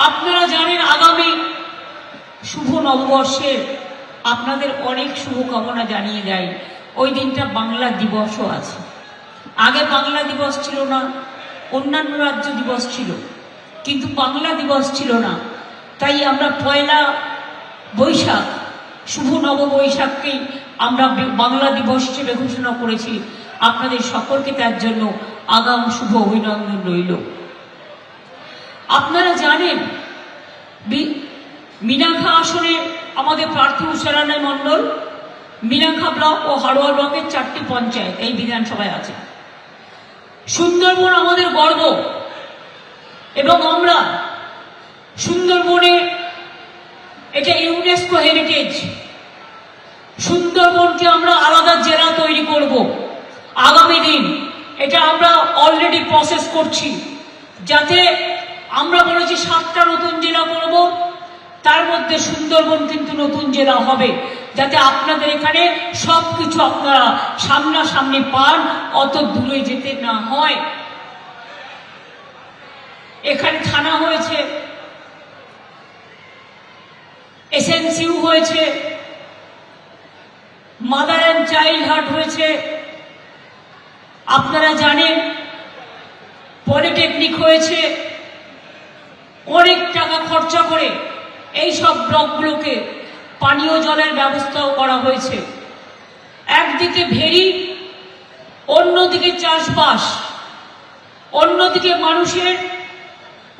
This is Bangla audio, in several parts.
আপনারা জানেন আগামী শুভ নববর্ষের আপনাদের অনেক শুভকামনা জানিয়ে দেয়। ওই দিনটা বাংলা দিবসও আছে। আগে বাংলা দিবস ছিল না, অন্যান্য রাজ্য দিবস ছিল, কিন্তু বাংলা দিবস ছিল না। তাই আমরা পয়লা বৈশাখ, শুভ নববৈশাখকেই আমরা বাংলা দিবস হিসেবে ঘোষণা করেছি। আপনাদের সকলকে তার জন্য আগাম শুভ অভিনন্দন রইল। আপনারা জানেন মিনাখা আসনে আমাদের প্রার্থী উষারানী মণ্ডল মিনাখা ব্লক ও হাড়োয়া ব্লকের 4টি পঞ্চায়েত এই বিধানসভায় আছে। সুন্দরবন আমাদের গর্ব, এবং আমরা সুন্দরবনে এটা ইউনেস্কো হেরিটেজ। সুন্দরবনকে আমরা আলাদা জেলা তৈরি করব আগামী দিন। এটা আমরা অলরেডি প্রসেস করছি, যাতে আমরা বলেছি 7টা নতুন জেলা করব, তার মধ্যে সুন্দরবন কিন্তু নতুন জেলা হবে, যাতে আপনাদের এখানে সবকিছু আপনারা সামনাসামনি পান, অত দূরে যেতে না হয়। এখানে থানা হয়েছে, এসএনসিউ হয়েছে, মাদার অ্যান্ড চাইল্ড হার্ট হয়েছে, আপনারা জানেন পলিটেকনিক হয়েছে। অনেক টাকা খরচা করে এই সব ব্লকগুলোকে পানীয় জলের ব্যবস্থাও করা হয়েছে। একদিকে ভেরি, অন্যদিকে চাষবাস, অন্যদিকে মানুষের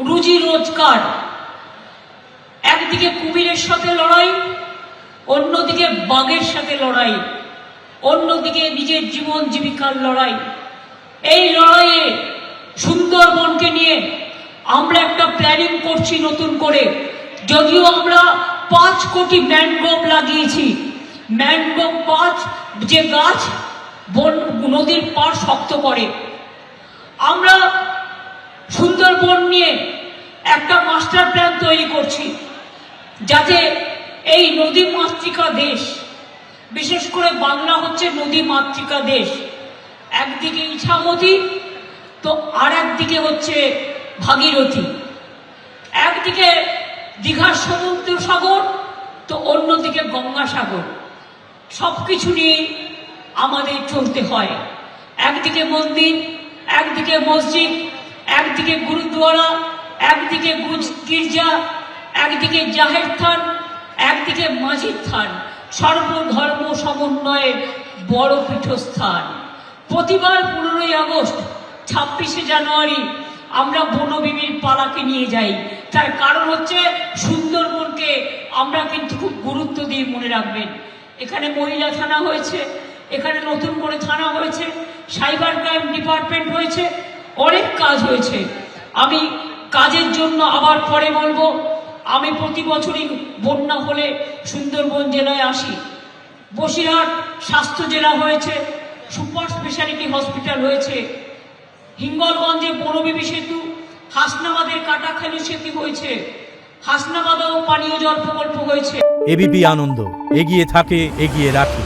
রুজি রোজগার। একদিকে কুমিরের সাথে লড়াই, অন্যদিকে বাঘের সাথে লড়াই, অন্যদিকে নিজের জীবন জীবিকার লড়াই। এই লড়াইয়ে সুন্দরবনকে নিয়ে আমরা একটা প্ল্যানিং করছি নতুন করে। যদিও আমরা 5 কোটি ম্যানগ্রোভ লাগিয়েছি। ম্যানগ্রোভ গাছ, যে গাছ নদীর পাড় শক্ত করে। আমরা সুন্দরবন নিয়ে একটা মাস্টার প্ল্যান তৈরি করছি, যাতে এই নদী মাতৃকা দেশ, বিশেষ করে বাংলা হচ্ছে নদী মাতৃকা দেশ। একদিকে ইছামতি, তো আর একদিকে হচ্ছে ভাগীরথী। একদিকে দীঘার সমুদ্র সাগর, তো অন্যদিকে গঙ্গাসাগর। সবকিছু নিয়ে আমাদের চলতে হয়। একদিকে মন্দির, একদিকে মসজিদ, একদিকে গুরুদ্বারা, একদিকে গির্জা, একদিকে জাহের থান, একদিকে মাঝির থান। সর্বধর্ম সমন্বয়ের বড় পীঠস্থান। প্রতিবার 15ই আগস্ট, 26শে জানুয়ারি আমরা বনবিবির পালাকে নিয়ে যাই। তার কারণ হচ্ছে সুন্দরবনকে আমরা কিন্তু খুব গুরুত্ব দিয়ে মনে রাখবেন। এখানে মহিলা থানা হয়েছে, এখানে নতুন করে থানা হয়েছে, সাইবার ক্রাইম ডিপার্টমেন্ট হয়েছে, অনেক কাজ হয়েছে। আমি কাজের জন্য আবার পরে বলবো, আমি প্রতি বছরই বন্যা হলে সুন্দরবন জেলায় আসি। বসিরহাট স্বাস্থ্য জেলা হয়েছে, সুপার স্পেশালিটি হসপিটাল হয়েছে, হিঙ্গলগঞ্জে বনবিবি সেতু, হাসনাবাদের কাটাখালি সেতু হয়েছে, হাসনাবাদেও পানীয় জল প্রকল্প হয়েছে। এবিপি আনন্দ এগিয়ে থাকে, এগিয়ে রাখে।